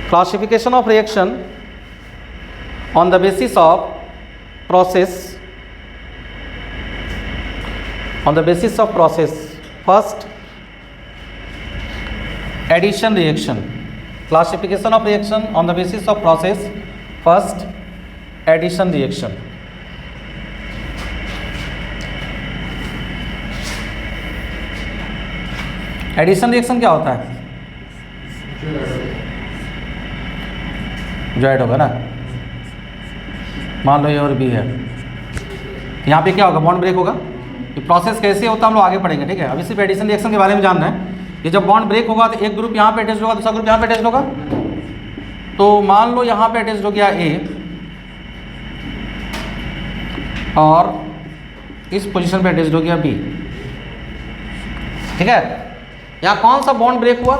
Classification of reaction on the basis of process. On the basis of process, first addition reaction. Classification of reaction on the basis of process, first addition reaction. Addition reaction क्या होता है? जो add होगा ना, मान लो ये और B है, यहाँ पे क्या होगा? बॉन्ड ब्रेक होगा। ये प्रोसेस कैसे होता है हम लोग आगे पढ़ेंगे, ठीक है। अभी सिर्फ एडिशन रिएक्शन के बारे में जानना है। ये जब बॉन्ड ब्रेक होगा तो एक ग्रुप यहाँ पे अटैच होगा, दूसरा ग्रुप यहाँ पे अटैच होगा। तो मान लो यहाँ पे अटैच हो गया ए और इस पोजीशन पे अटैच हो गया बी, ठीक है। यहाँ कौन सा बॉन्ड ब्रेक हुआ?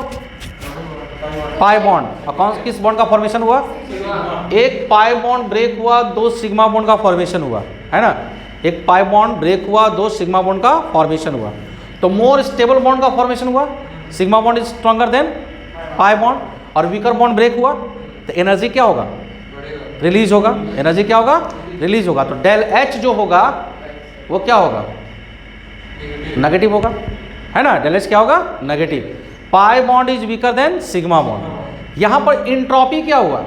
Pi bond. और कौन किस बॉन्ड का फॉर्मेशन हुआ? एक पाई बॉन्ड ब्रेक हुआ, दो सिग्मा बॉन्ड का फॉर्मेशन हुआ, है ना। एक पाई बॉन्ड ब्रेक हुआ, दो सिग्मा बॉन्ड का फॉर्मेशन हुआ। तो मोर स्टेबल बॉन्ड का फॉर्मेशन हुआ, sigma bond is stronger than pi bond. और वीकर बॉन्ड ब्रेक हुआ तो एनर्जी क्या होगा? रिलीज होगा। एनर्जी क्या होगा? रिलीज होगा। तो डेल एच जो होगा वो क्या होगा? नेगेटिव होगा, है ना। डेल एच क्या होगा? Negative. Pi bond is weaker then sigma bond. यहां पर इंट्रॉपी क्या हुआ?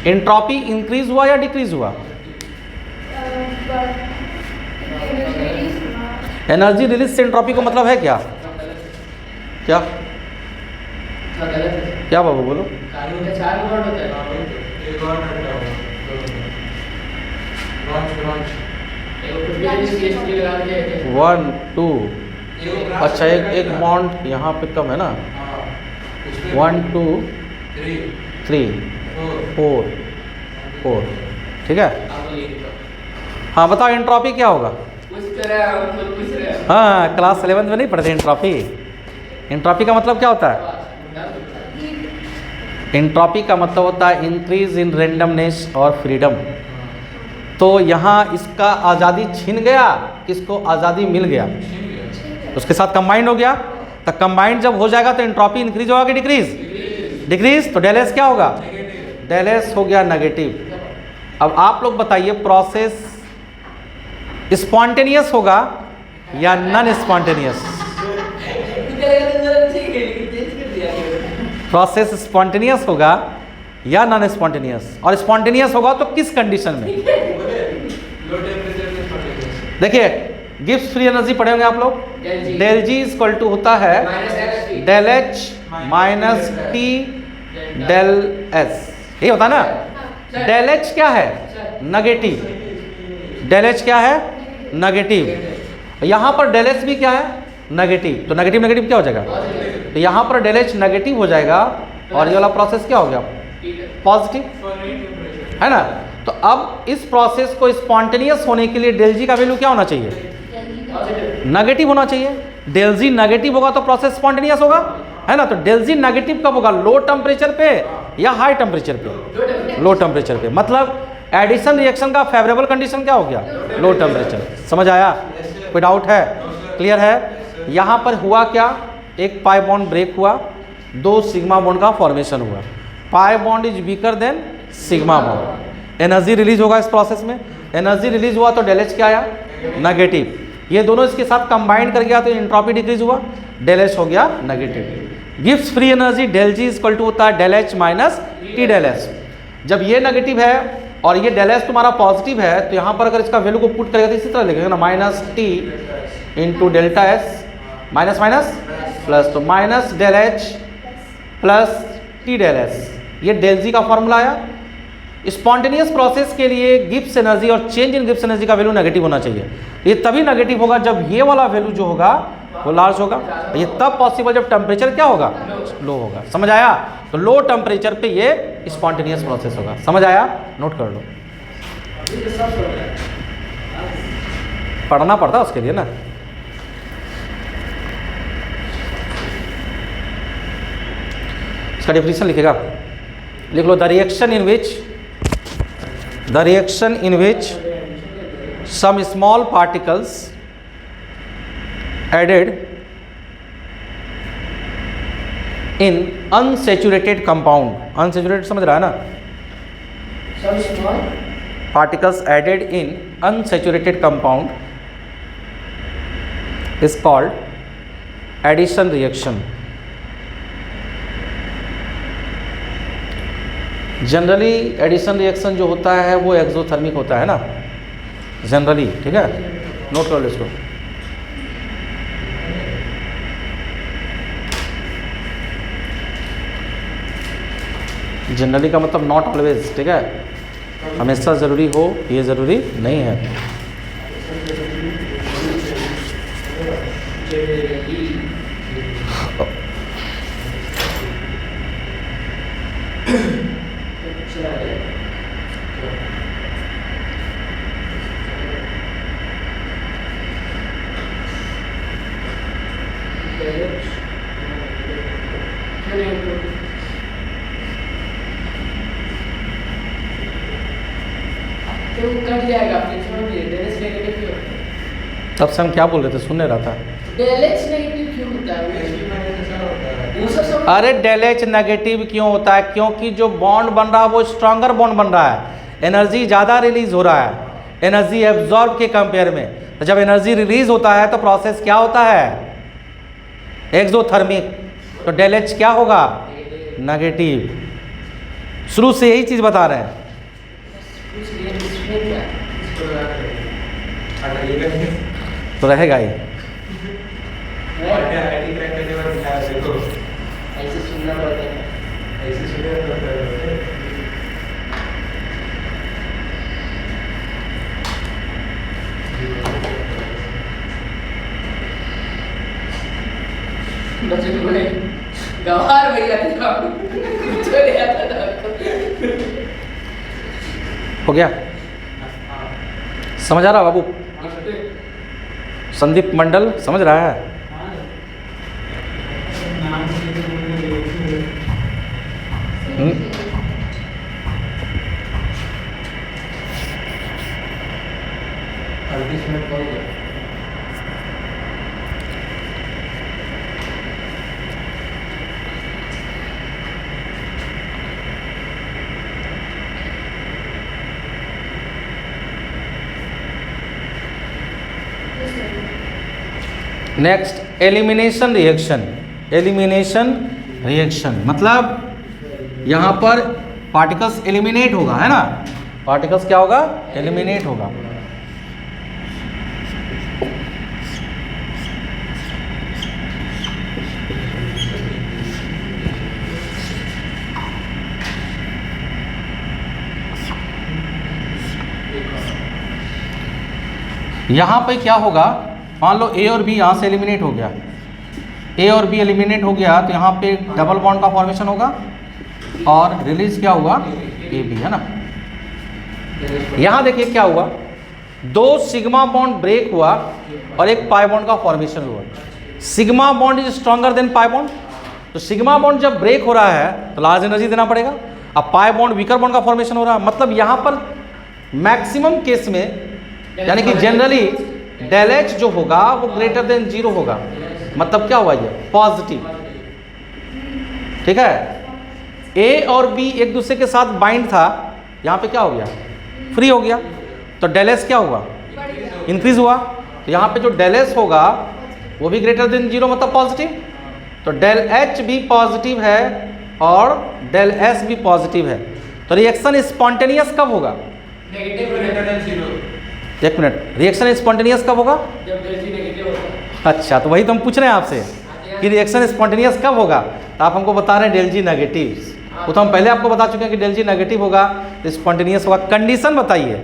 इंट्रॉपी इंक्रीज हुआ या डिक्रीज हुआ? एनर्जी रिलीज से इंट्रॉपी को मतलब है क्या? क्या क्या बाबू बोलो? वन टू, अच्छा एक बॉन्ड यहाँ पे कम है ना, 1 2 3 4, ठीक है। हाँ बताओ एंट्रोपी क्या होगा? हाँ क्लास 11 में नहीं पढ़ते एंट्रोपी। एंट्रोपी का मतलब क्या होता है? एंट्रोपी का मतलब होता है इंक्रीज इन रेंडमनेस और फ्रीडम। तो यहाँ इसका आज़ादी छीन गया, किसको आज़ादी मिल गया? उसके साथ कंबाइंड हो गया। तो कंबाइंड जब हो जाएगा तो एंट्रोपी इंक्रीज होगा कि डिक्रीज? डिक्रीज। तो डेल एस क्या होगा? डेल एस हो गया नेगेटिव। अब आप लोग बताइए प्रोसेस स्पॉन्टेनियस होगा या नॉन स्पॉन्टेनियस? प्रोसेस स्पॉन्टेनियस होगा या नॉन स्पॉन्टेनियस? और स्पॉन्टेनियस होगा तो किस कंडीशन में? देखिए गिब्स फ्री एनर्जी पढ़े होंगे आप लोग। डेल जी इक्वल टू होता है del H minus T del S, यही होता है ना। डेल एच क्या है? नेगेटिव। डेल एच क्या है? नेगेटिव। यहाँ पर डेल एच भी क्या है? नेगेटिव। तो नेगेटिव नेगेटिव क्या हो जाएगा? तो यहाँ पर डेल एच नेगेटिव हो जाएगा और ये वाला प्रोसेस क्या हो गया? पॉजिटिव, है ना। तो अब इस प्रोसेस को स्पॉन्टेनियस होने के लिए डेल जी का वैल्यू क्या होना चाहिए? नेगेटिव होना चाहिए। डेल जी नेगेटिव होगा तो प्रोसेस स्पॉन्टेनियस होगा, है ना। तो डेल जी नेगेटिव कब होगा? लो टेम्परेचर पे या हाई टेम्परेचर पे? लो टेम्परेचर पे। मतलब एडिशन रिएक्शन का फेवरेबल कंडीशन क्या हो गया? Low temperature. समझ आया? कोई डाउट है? क्लियर है? यहाँ पर हुआ क्या? एक पाई बॉन्ड ब्रेक हुआ, दो सिग्मा बॉन्ड का फॉर्मेशन हुआ। Pi bond is weaker then sigma bond. Energy release होगा इस प्रोसेस में। एनर्जी रिलीज हुआ तो डेल एच क्या आया? नेगेटिव। ये दोनों इसके साथ कंबाइंड कर गया तो एंट्रोपी डिक्रीज हुआ, डेल एच हो गया negative. Gibbs free energy del G equal to होता है del H minus T del S. जब ये नेगेटिव है और ये डेल एस तुम्हारा पॉजिटिव है तो यहाँ पर अगर इसका वैल्यू को पुट करेगा तो इसी तरह लिखेगा ना, minus t into delta s, minus minus plus, तो minus del h plus t del s. ये डेल जी का फॉर्मूला आया। स्पॉन्टेनियस प्रोसेस के लिए गिब्स एनर्जी और चेंज इन गिब्स एनर्जी का वैल्यू नेगेटिव होना चाहिए। ये तभी नेगेटिव होगा जब ये वाला वैल्यू जो होगा वो लार्ज होगा। ये तब पॉसिबल जब टेम्परेचर क्या होगा? लो होगा। समझ आया? तो लो टेम्परेचर पे ये स्पॉन्टेनियस प्रोसेस होगा। समझ आया? नोट कर लो। पढ़ना पड़ता उसके लिए ना। इसका डेफिनेशन लिखेगा, लिख लो। The reaction in which some small particles added in unsaturated compound, unsaturated समझ रहा है ना, Some small. particles added in unsaturated compound is called addition reaction. Generally addition reaction जो होता है वो एक्सोथर्मिक होता है ना जनरली, ठीक है, नोट कर लो इसको। जनरली का मतलब नॉट ऑलवेज, ठीक है, हमेशा ज़रूरी हो ये ज़रूरी नहीं है। तो कट जाएगा, फ्रिक्शन में डेलेज नेगेटिव क्यों होता है? तब से हम क्या बोल रहे थे, सुन नहीं रहा था। डेलेज नेगेटिव क्यों होता है? वो सब समझ। अरे डेल एच नेगेटिव क्यों होता है? क्योंकि जो बॉन्ड बन रहा है वो स्ट्रॉन्गर बॉन्ड बन रहा है, एनर्जी ज़्यादा रिलीज हो रहा है एनर्जी एब्जॉर्ब के कंपेयर में। तो जब एनर्जी रिलीज होता है तो प्रोसेस क्या होता है, एक्सोथर्मिक। तो डेल एच क्या होगा, नेगेटिव। शुरू से यही चीज़ बता रहे हैं। कुछ ये इसमें क्या है? तो रहेगा ही। ऐसे सुनना पड़ता है। बच्चे को बोले गवार भैया थे आप कुछ ले आता था आपको। हो गया, समझ आ रहा बाबू? संदीप मंडल समझ रहा है? Next elimination reaction. Elimination reaction मतलब यहाँ पर पार्टिकल्स एलिमिनेट होगा, है ना, पार्टिकल्स क्या होगा, एलिमिनेट होगा। यहाँ पे क्या होगा, मान लो ए और बी यहाँ से एलिमिनेट हो गया, ए और बी एलिमिनेट हो गया तो यहाँ पे डबल बॉन्ड का फॉर्मेशन होगा और रिलीज क्या हुआ, ए बी, है ना। यहाँ देखिए क्या हुआ, दो सिग्मा बॉन्ड ब्रेक हुआ और एक पाई बॉन्ड का फॉर्मेशन हुआ। Sigma bond is stronger than pi bond, तो सिग्मा बॉन्ड जब ब्रेक हो रहा है तो लार्ज एनर्जी देना पड़ेगा। अब पाई बॉन्ड वीकर बॉन्ड का फॉर्मेशन हो रहा है, मतलब यहाँ पर मैक्सिमम केस में यानी कि जनरली डेल एच जो होगा वो ग्रेटर देन 0 होगा। मतलब क्या हुआ, ये पॉजिटिव, ठीक है। ए और बी एक दूसरे के साथ बाइंड था, यहाँ पे क्या हो गया, फ्री हो गया, तो डेल एस क्या हुआ, इंक्रीज हुआ। तो यहाँ पे जो डेल एस होगा वो भी ग्रेटर देन 0 मतलब पॉजिटिव, तो डेल एच भी पॉजिटिव है और डेल एस भी पॉजिटिव है। तो रिएक्शन स्पॉन्टेनियस कब होगा, नेगेटिव ग्रेटर देन 0। एक मिनट, रिएक्शन स्पॉन्टेनियस कब होगा, जब डेल जी नेगेटिव होता है। अच्छा, तो वही तो हम पूछ रहे हैं आपसे कि रिएक्शन स्पॉन्टेनियस कब होगा, तो आप हमको बता रहे हैं डेल जी नेगेटिव। वो तो हम पहले आपको बता चुके हैं कि डेल जी नेगेटिव होगा तो स्पॉन्टेनियस होगा। कंडीशन बताइए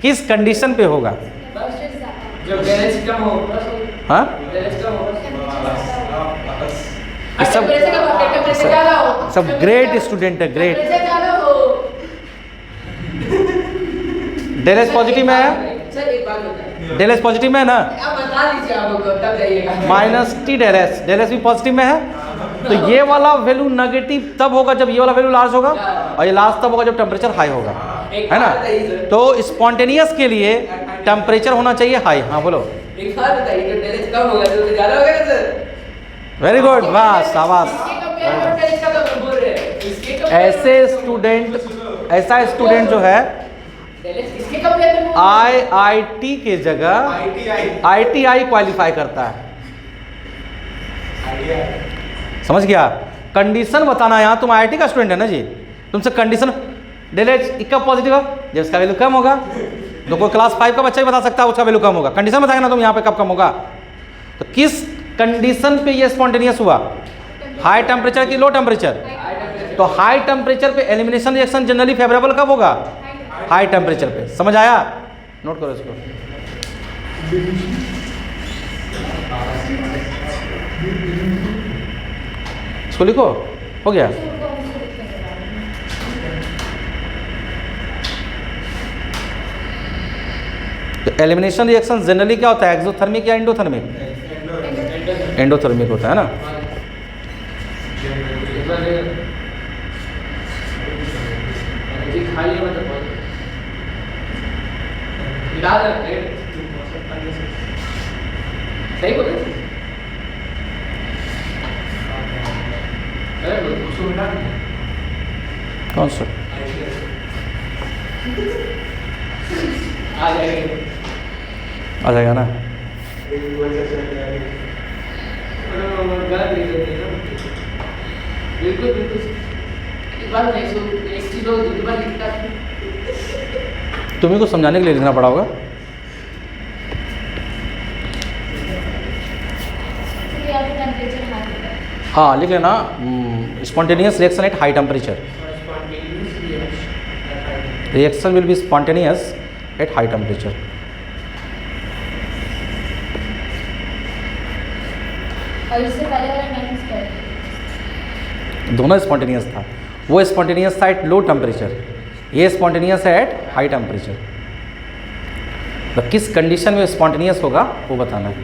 किस कंडीशन पे होगा, जब डेल एच कम हो, हाँ डेल एच कम हो, सब ग्रेट स्टूडेंट है, ग्रेट। डेल एच पॉजिटिव में है, सर एक बात बताइए, डेल एच पॉजिटिव में है ना, आप बता दीजिए आप लोग तब जाइएगा। माइनस टी डेल एच भी पॉजिटिव में है, तो ये वाला वैल्यू नेगेटिव तब होगा जब ये वाला वैल्यू लार्ज होगा और ये लार्ज तब होगा जब टेम्परेचर हाई होगा, है ना। तो स्पॉन्टेनियस के लिए टेम्परेचर होना चाहिए हाई। हाँ बोलो, एक बात बताइए, जब डेल एच कम होगा तो ज़्यादा होगा सर। वेरी गुड, वाह शाबाश, इसका तो बोल रहे हैं इसके कब ऐसा स्टूडेंट जो है इसके कब लेते हैं IIT के जगह ITI क्वालिफाई करता है। समझ गया? कंडीशन बताना, यहाँ तुम IIT का स्टूडेंट है ना जी, तुमसे कंडीशन डेलेज कब पॉजिटिव है जब इसका वैल्यू कम होगा। तो कोई क्लास 5 का बच्चा ही बता सकता है उसका वैल्यू कम होगा, कंडीशन बताएगा ना तुम यहाँ पे कब कम होगा। तो किस कंडीशन पे ये स्पॉन्टेनियस हुआ? हाई टेम्परेचर की लो टेम्परेचर? तो हाई टेम्परेचर पे एलिमिनेशन रिएक्शन जनरली फेवरेबल कब होगा? हाई टेम्परेचर पे। समझ आया? नोट करो इसको। इसको लिखो, हो गया। तो एलिमिनेशन रिएक्शन जनरली क्या होता है, एक्सोथर्मिक या एंडोथर्मिक? एंडोथर्मिक होता है ना। सही बोल रहे कौन सा? आ जाएगा आ जाएगा ना। बिल्कुल बिल्कुल इस बार नहीं सो एक चीज और दूसरी बार लिखता तुम्हें को समझाने के लिए लिखना पड़ा होगा। हाँ लिख लेना, spontaneous reaction at high temperature. Reaction will be spontaneous at high temperature. और इससे पहले वाला माइनस क्या है? दोनों स्पॉन्टेनियस था, वो स्पॉन्टेनियस था एट लो टेम्परेचर, ये स्पॉन्टेनियस है एट हाई टेम्परेचर। तो किस कंडीशन में स्पॉन्टेनियस होगा वो बताना है।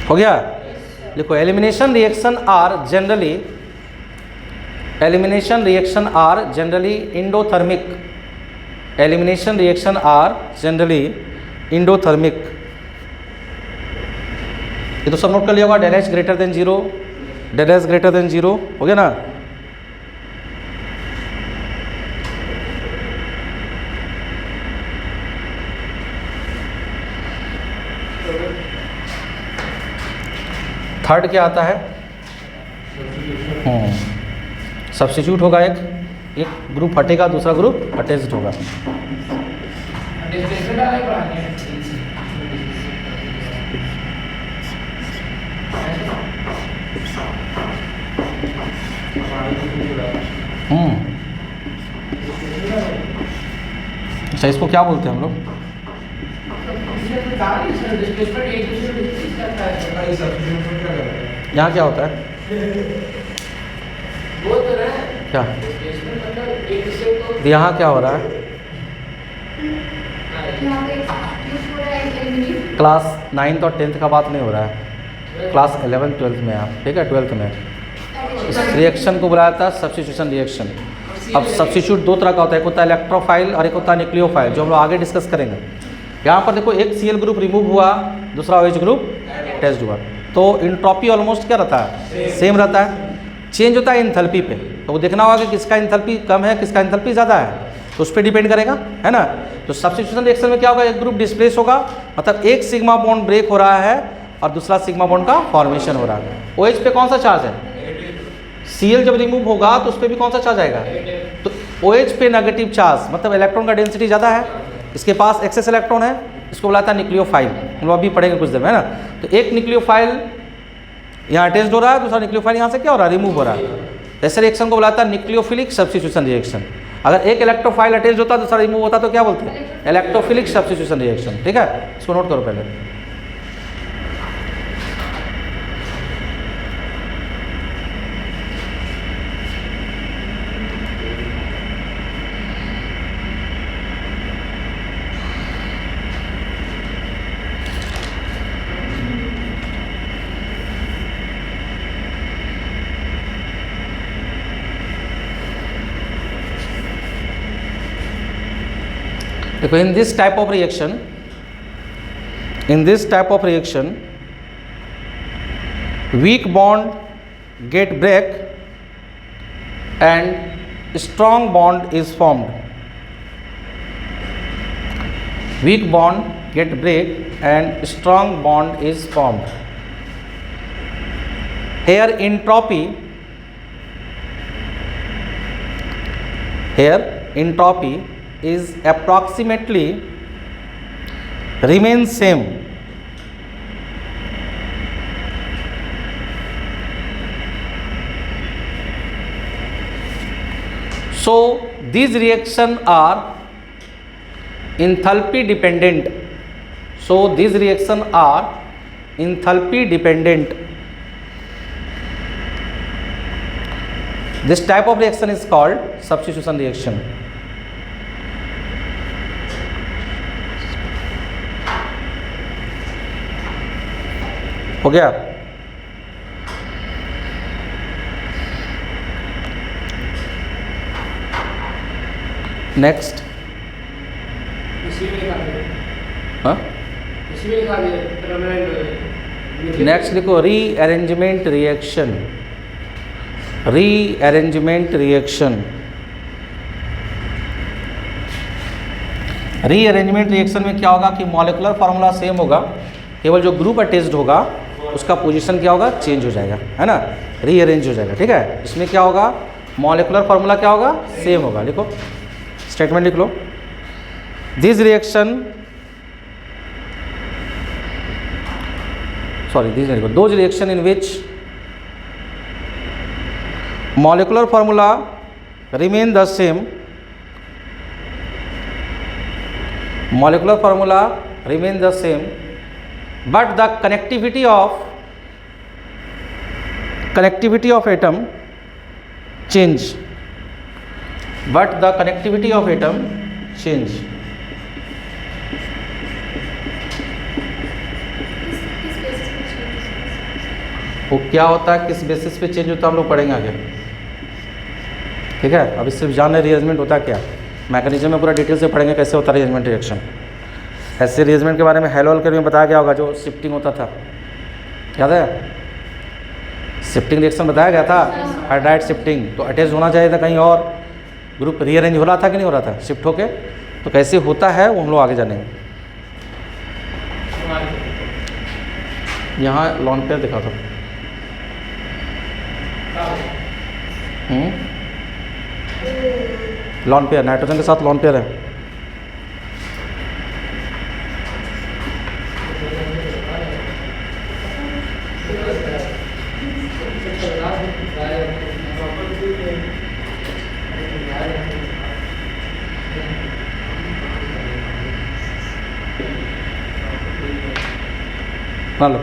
हो गया? देखो elimination reaction are generally endothermic. Elimination reaction are generally endothermic. ये तो सब नोट कर लिया होगा। Del H greater than 0, del H greater than 0, हो गया ना। थर्ड क्या आता है? सब्स्टिट्यूट होगा, एक ग्रुप हटेगा, दूसरा ग्रुप अटैच्ड होगा। अच्छा इसको क्या बोलते हैं हम लोग? यहाँ क्या होता है? क्या यहाँ क्या हो रहा है? क्लास 9th और 10th का बात नहीं हो रहा है, क्लास 11th 12th में आप, ठीक है 12th में इस रिएक्शन को बुलाया था सब्स्टिट्यूशन रिएक्शन। अब सब्स्टिट्यूट दो तरह का होता है, एक होता है इलेक्ट्रोफाइल और एक होता है न्यूक्लियोफाइल, जो हम लोग आगे डिस्कस करेंगे। यहाँ पर देखो एक Cl ग्रुप रिमूव हुआ, दूसरा OH ग्रुप अटैच्ड हुआ, तो इंट्रोपी ऑलमोस्ट क्या रहता है? सेम रहता है। चेंज होता है इंथैल्पी पे, तो वो देखना होगा कि किसका इंथैल्पी कम है, किसका इंथैल्पी ज़्यादा है, तो उस पर डिपेंड करेगा, है ना। तो सब्स्टिट्यूशन रिएक्शन में क्या होगा? एक ग्रुप डिस्प्लेस होगा, मतलब एक सिग्मा बॉन्ड ब्रेक हो रहा है और दूसरा सिग्मा बॉन्ड का फॉर्मेशन हो रहा है। OH पे कौन सा चार्ज है? Cl जब रिमूव होगा तो उस पर भी कौन सा चार्ज आएगा? तो OH पे नेगेटिव चार्ज, मतलब इलेक्ट्रॉन का डेंसिटी ज़्यादा है, इसके पास एक्सेस इलेक्ट्रॉन है, इसको बुलाता है न्यूक्लियोफाइल। हम लोग अभी पढ़ेंगे कुछ देर में, है ना। तो एक न्यूक्लियोफाइल यहाँ अटैच्ड हो रहा है, दूसरा न्यूक्लियोफाइल यहाँ से क्या हो रहा है? रिमूव हो रहा है। ऐसे रिएक्शन को बुलाता है न्यूक्लियोफिलिक सब्स्टिट्यूशन रिएक्शन। अगर एक इलेक्ट्रोफाइल अटैच्ड होता दूसरा रिमूव होता तो क्या बोलते हैं? इलेक्ट्रोफिलिक सब्स्टिट्यूशन रिएक्शन, ठीक है। इसको नोट करो पहले। देखो in this type of reaction In this type of reaction, weak bond get break and strong bond is formed. Weak bond get break and strong bond is formed. Here entropy is approximately remains same. So these reactions are enthalpy dependent. So these reactions are enthalpy dependent. This type of reaction is called substitution reaction. हो गया? Next next लिखो rearrangement reaction. Rearrangement reaction. Rearrangement reaction में क्या होगा कि molecular formula same होगा, केवल जो ग्रुप अटैच्ड होगा उसका पोजीशन क्या होगा, चेंज हो जाएगा, है ना, रीअरेंज हो जाएगा. ठीक है, इसमें क्या होगा, मॉलिक्यूलर फार्मूला क्या होगा, सेम होगा. लिखो, स्टेटमेंट लिख लो. दिस रिएक्शन, सॉरी दिस नहीं लिखो, those reaction in which molecular formula remain the same. Molecular formula remain the same, but the connectivity of atom change. But the connectivity of atom change. वो क्या होता है, किस basis पे change होता है, हम लोग पढ़ेंगे आगे. ठीक है, अभी सिर्फ जान रहे रीअरेंजमेंट होता क्या, मैकेनिज्म में पूरा डिटेल से पढ़ेंगे कैसे होता है रीअरेंजमेंट रिएक्शन. ऐसे रीअरेंजमेंट के बारे में हेलोल्कर में बताया गया होगा, जो शिफ्टिंग होता था, याद है, शिफ्टिंग रिएक्शन बताया गया था, हाइड्राइड शिफ्टिंग. तो अटैच होना चाहिए था कहीं और, ग्रुप रीअरेंज हो रहा था कि नहीं हो रहा था, शिफ्ट होके. तो कैसे होता है वो हम लोग आगे जानेंगे. यहाँ लॉन पेयर दिखा दो. लॉन पेयर, नाइट्रोजन के साथ लॉन पेयर है. ना लो.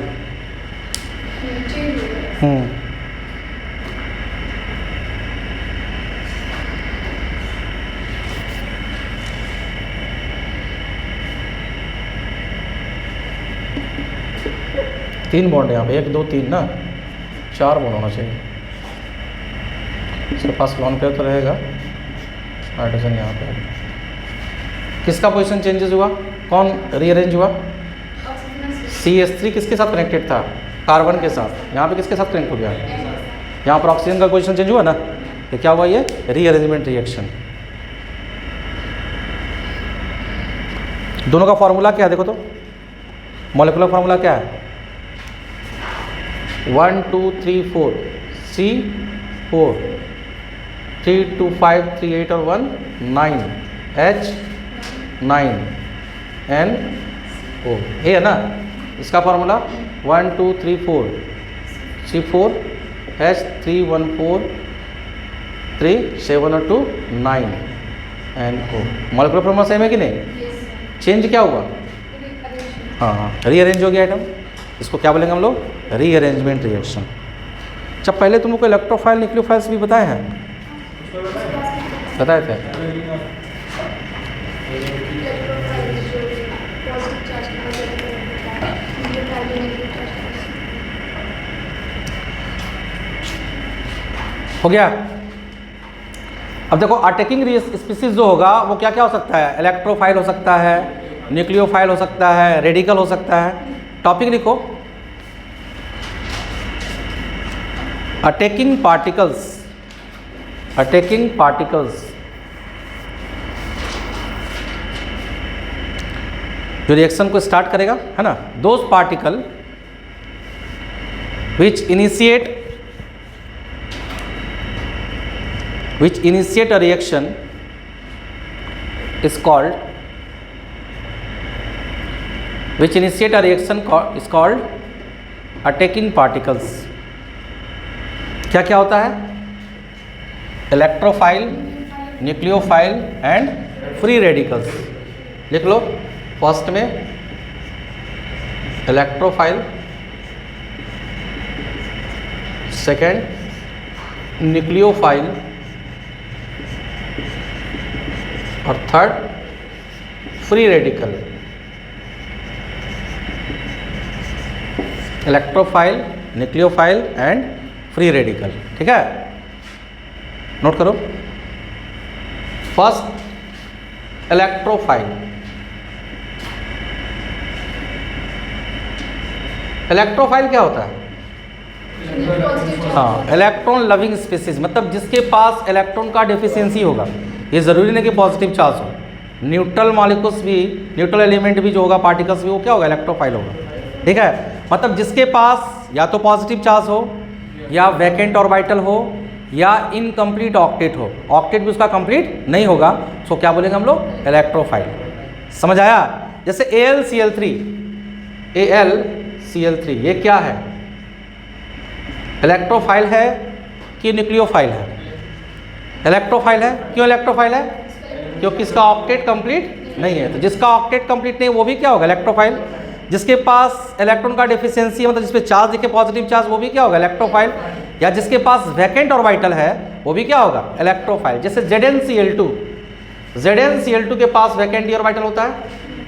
तीन बॉन्ड है यहाँ पे, 1 2 3 ना, 4 बॉन्ड होना चाहिए. इसके पास लॉन पेयर तो रहेगा, हाइड्रोजन यहाँ पे. किसका पोजीशन चेंजेस हुआ, कौन रीअरेंज हुआ, CH3 किसके साथ कनेक्टेड था, कार्बन के साथ. यहाँ पे किसके साथ कनेक्ट हो गया, यहाँ पर ऑक्सीजन का पोजीशन चेंज हुआ ना. तो क्या हुआ, ये रीअरेंजमेंट रिएक्शन. दोनों का फॉर्मूला क्या है देखो तो, मॉलिक्यूलर फार्मूला क्या है, 1 2 3 4 C4 3 2 5 3 8 और 1 9 H9 NO. ये है ना इसका फार्मूला, 1 2 3 4 C4 H3 1 4 3 7 और 2 9 NO. मॉलिक्यूलर फार्मूला सेम है कि नहीं, चेंज क्या हुआ, हाँ रीअरेंज हो गया आइटम. इसको क्या बोलेंगे हम लोग, रीअरेंजमेंट रिएक्शन. जब पहले तुम लोग को इलेक्ट्रोफाइल न्यूक्लियोफाइल्स भी बताए हैं, बताए थे. हो गया. अब देखो अटैकिंग स्पीसीज जो होगा वो क्या क्या हो सकता है, इलेक्ट्रोफाइल हो सकता है, न्यूक्लियोफाइल हो सकता है, रेडिकल हो सकता है। टॉपिक लिखो, अटैकिंग पार्टिकल्स। अटैकिंग पार्टिकल्स जो रिएक्शन को स्टार्ट करेगा, है ना, those particle which initiate a reaction is called attacking particles। क्या क्या होता है? Electrophile, nucleophile and free radicals. लिख लो, फर्स्ट में इलेक्ट्रोफाइल, सेकेंड न्यूक्लियोफाइल और third free radical. Electrophile, nucleophile and free radical. ठीक है, नोट करो। First electrophile. इलेक्ट्रोफाइल क्या होता है? हाँ, इलेक्ट्रॉन लविंग स्पीसीज, मतलब जिसके पास इलेक्ट्रॉन का डेफिशिएंसी होगा। ये ज़रूरी नहीं कि पॉजिटिव चार्ज हो, न्यूट्रल मॉलिक्यूल्स भी, न्यूट्रल एलिमेंट भी जो होगा, पार्टिकल्स भी, वो क्या होगा? इलेक्ट्रोफाइल होगा। ठीक है, मतलब जिसके पास या तो पॉजिटिव चार्ज हो, या वैकेंट ऑर्बिटल हो, या इनकम्प्लीट ऑक्टेट हो। ऑक्टेट भी उसका कंप्लीट नहीं होगा, सो क्या बोलेंगे हम लोग? इलेक्ट्रोफाइल। समझ आया? जैसे AlCl3, AlCl3 ये क्या है? इलेक्ट्रोफाइल है कि न्यूक्लियोफाइल है? इलेक्ट्रोफाइल है। क्यों इलेक्ट्रोफाइल है? क्योंकि इसका ऑक्टेट कंप्लीट नहीं है। तो जिसका ऑक्टेट कंप्लीट नहीं, वो भी क्या होगा? इलेक्ट्रोफाइल। जिसके पास इलेक्ट्रॉन का डेफिशिएंसी, मतलब जिसपे चार्ज दिखे पॉजिटिव चार्ज, वो भी क्या होगा? इलेक्ट्रोफाइल। या जिसके पास वैकेंट ऑर्बिटल है, वो भी क्या होगा? इलेक्ट्रोफाइल। जैसे ZnCl2, ZnCl2 के पास वैकेंट डी ऑर्बिटल होता है।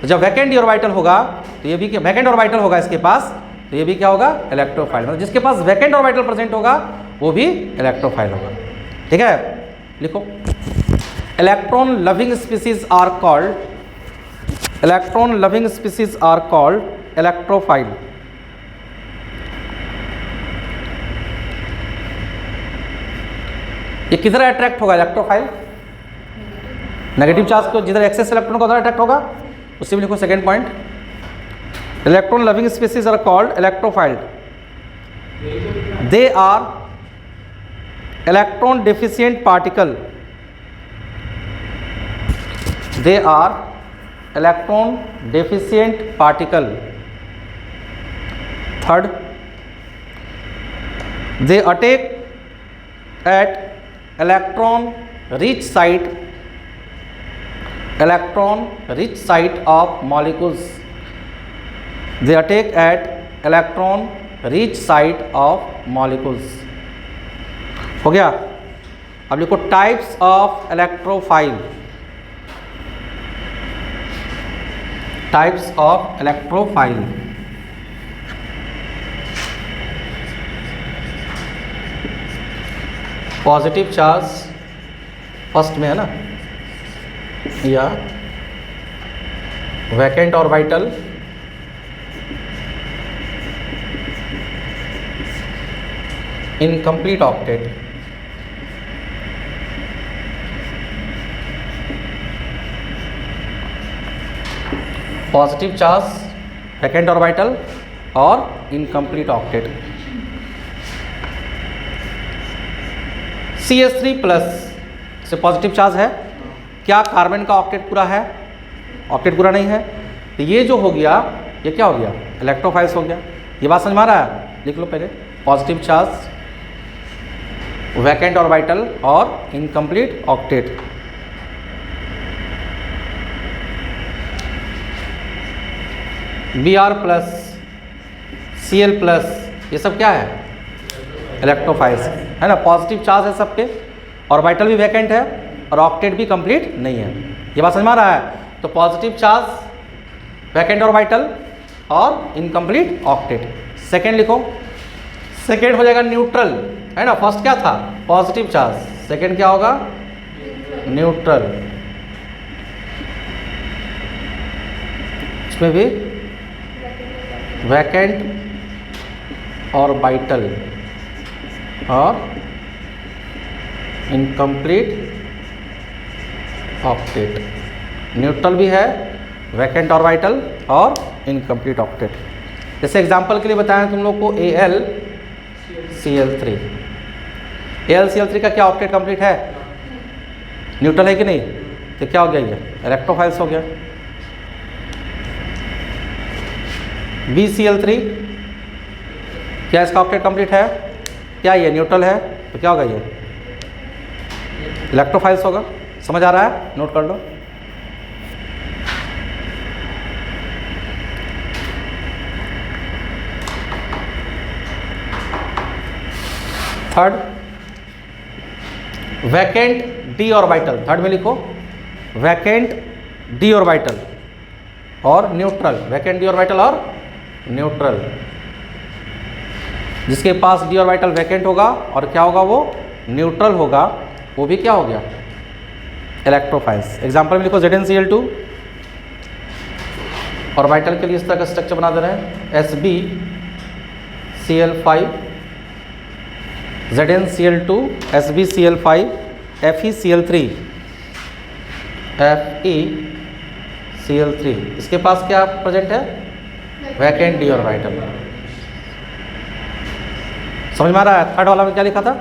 तो जब वैकेंट डी ऑर्बिटल होगा, तो ये भी वैकेंट ऑर्बिटल होगा इसके पास, तो ये भी क्या होगा? इलेक्ट्रोफाइल। मतलब जिसके पास वैकेंट ऑर्बिटल प्रेजेंट होगा, वो भी इलेक्ट्रोफाइल होगा। ठीक है, लिखो, electron loving species are called electrophile. ये किधर अट्रैक्ट होगा? इलेक्ट्रोफाइल। नेगेटिव चार्ज को जिधर एक्सेस इलेक्ट्रॉन को उधर अट्रैक्ट होगा, उसी में लिखो second point. Electron loving species are called electrophile. They are electron deficient particle. They are electron deficient particle. Third, they attack at electron rich site of molecules. They attack at electron rich site of molecules. हो गया। अब लिखो types of electrophile. Types of electrophile. Positive charge first में है ना, या vacant orbital, incomplete octet. Positive charge, vacant orbital और incomplete octet. CH3+ से पॉजिटिव चार्ज है, क्या कार्बन का ऑक्टेट पूरा है? ऑक्टेट पूरा नहीं है, तो ये जो हो गया, ये क्या हो गया? इलेक्ट्रोफाइल्स हो गया। ये बात समझ में आ रहा है? लिख लो पहले, पॉजिटिव चार्ज, वैकेंट ऑर्बिटल और इनकम्प्लीट ऑक्टेट। Br+, Cl+, ये सब क्या है? इलेक्ट्रोफाइल्स है ना। पॉजिटिव चार्ज है सब पे, ऑर्बिटल भी वैकेंट है और ऑक्टेट भी कंप्लीट नहीं है। ये बात समझ में आ रहा है? तो पॉजिटिव चार्ज, वैकेंट ऑर्बिटल और इनकम्प्लीट ऑक्टेट। सेकेंड लिखो, सेकेंड हो जाएगा न्यूट्रल, है ना। फर्स्ट क्या था? पॉजिटिव चार्ज, सेकेंड क्या होगा? न्यूट्रल। इसमें भी वैकेंट ऑर्बिटल और इनकम्प्लीट ऑक्टेट। न्यूट्रल भी है, वैकेंट ऑर्बिटल और इनकम्प्लीट ऑक्टेट। जैसे एग्जांपल के लिए बताएं तुम लोग को AlCl3। AlCl3 का क्या ऑक्टेट कंप्लीट है? न्यूट्रल है कि नहीं? तो क्या हो गया ये? इलेक्ट्रोफाइल्स हो गया। BCl3 क्या इसका ऑक्टेट कंप्लीट है? क्या ये न्यूट्रल है? तो क्या होगा ये? इलेक्ट्रोफाइल्स होगा। समझ आ रहा है? नोट कर लो। Third, vacant d orbital. Third में लिखो वैकेंट डी ऑर्बिटल और न्यूट्रल। वैकेंट डी ऑर्बिटल और न्यूट्रल। जिसके पास डी ऑर्बिटल वैकेंट होगा और क्या होगा, वो न्यूट्रल होगा, वो भी क्या हो गया? इलेक्ट्रोफाइल्स। एग्जांपल में लिखो ZnCl2। ऑर्बिटल के लिए इस तरह का स्ट्रक्चर बना दे रहे हैं, SbCl5, ZnCl2, SbCl5, FeCl3, FeCl3। इसके पास क्या प्रेजेंट है? Vacant d orbital. समझ में आ रहा है? थर्ड वाला में क्या लिखा था?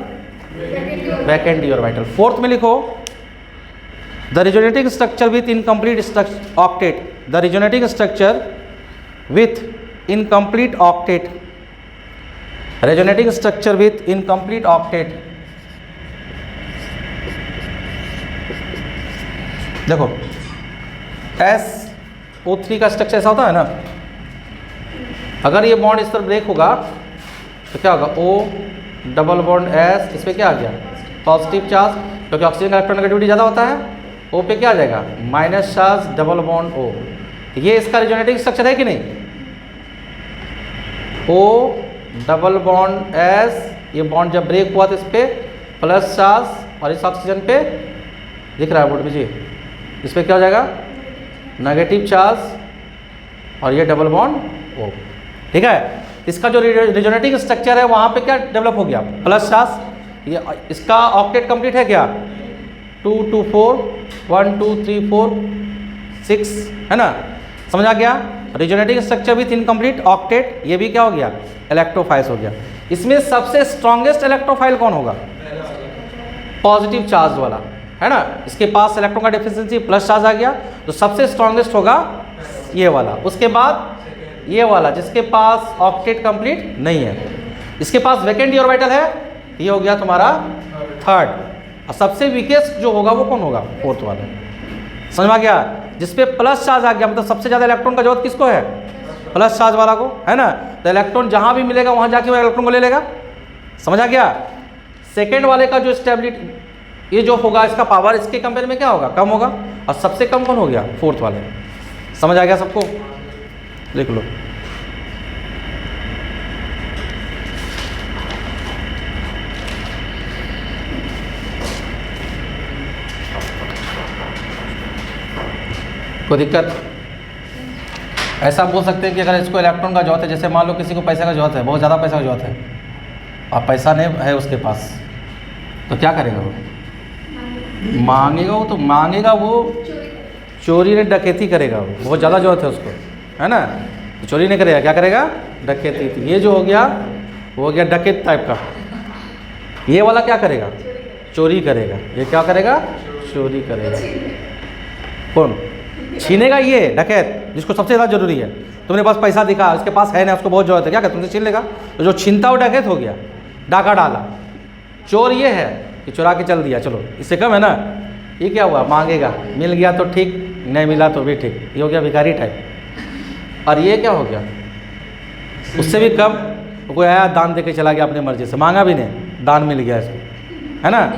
Vacant d orbital. फोर्थ में लिखो the resonating structure with incomplete octet. The resonating structure with incomplete octet. Resonating structure with incomplete octet. देखो SO3 का स्ट्रक्चर ऐसा होता है ना, अगर ये बॉन्ड इस तरह ब्रेक होगा तो क्या होगा? O डबल बॉन्ड S, इस पर क्या आ गया? पॉजिटिव चार्ज, क्योंकि ऑक्सीजन का इलेक्ट्रॉन नेगेटिविटी ज़्यादा होता है। O पे क्या आ जाएगा? Minus charge double bond O। ये इसका रिजोनेटिंग स्ट्रक्चर है कि नहीं? O डबल बॉन्ड S, ये बॉन्ड जब ब्रेक हुआ तो इस पर प्लस चार्ज और इस ऑक्सीजन पे दिख रहा है बोर्ड में जी, इस पर क्या हो जाएगा? नेगेटिव चार्ज और ये डबल बॉन्ड O। ठीक है। इसका जो रिजोनेटिंग स्ट्रक्चर है वहाँ पे क्या डेवलप हो गया? Plus charge. ये इसका ऑक्टेट कंप्लीट है क्या? 2 2 4 1 2 3 4 6 है ना? समझ आ गया? Resonating structure with incomplete octet, ये भी क्या हो गया? इलेक्ट्रोफाइल्स हो गया। इसमें सबसे स्ट्रॉन्गेस्ट इलेक्ट्रोफाइल कौन होगा? पॉजिटिव चार्ज वाला, है ना? इसके पास इलेक्ट्रॉन का डेफिशिएंसी प्लस चार्ज आ गया, तो सबसे स्ट्रॉन्गेस्ट होगा ये वाला। उसके बाद ये वाला जिसके पास ऑक्टेट कंप्लीट नहीं है। इसके पास वैकेंट डी ऑर्बिटल है, ये हो गया तुम्हारा थर्ड। और सबसे वीकेस्ट जो होगा वो कौन होगा? फोर्थ वाला। समझ में आ गया? जिसपे प्लस चार्ज आ गया, मतलब सबसे ज़्यादा इलेक्ट्रॉन का जरूरत किसको है? प्लस चार्ज वाला को, है ना? तो इलेक्ट्रॉन जहाँ भी मिलेगा वहाँ जाके वो इलेक्ट्रॉन को ले लेगा। समझ आ गया? सेकेंड वाले का जो स्टेबिलिटी ये जो होगा, इसका पावर इसके कंपेयर में क्या होगा? कम होगा। और सबसे कम कौन हो गया? फोर्थ वाले। समझ आ गया सबको? लिख लो। कोई दिक्कत? ऐसा बोल सकते हैं कि अगर इसको इलेक्ट्रॉन का जरूरत है, जैसे मान लो किसी को पैसे का जरूरत है, बहुत ज़्यादा पैसा का जरूरत है और पैसा नहीं है उसके पास, तो क्या करेगा? वो मांगेगा। वो तो मांगेगा, वो चोरी नहीं डकैती करेगा। वो बहुत ज़्यादा जरूरत है उसको, है ना? तो चोरी नहीं करेगा, क्या करेगा? डकैती। तो ये जो हो गया वो हो गया डकैत टाइप का। ये वाला क्या करेगा? चोरी करेगा। ये क्या करेगा? चोरी करेगा। कौन छीनेगा? ये डकैत, जिसको सबसे ज़्यादा जरूरी है। तुमने पास पैसा दिखा, उसके पास है ना, उसको बहुत जरूरत है, क्या तुमसे छीन लेगा? तो जो छीनता वो डकैत हो गया, डाका डाला। चोर ये है कि चुरा के चल दिया, चलो इससे कम है ना। ये क्या हुआ? मांगेगा, मिल गया तो ठीक, नहीं मिला तो भी ठीक। ये हो गया भिखारी टाइप। और ये क्या हो गया? उससे भी कम, कोई आया दान दे के चला गया अपनी मर्जी से, मांगा भी नहीं, दान मिल गया इसको, है ना?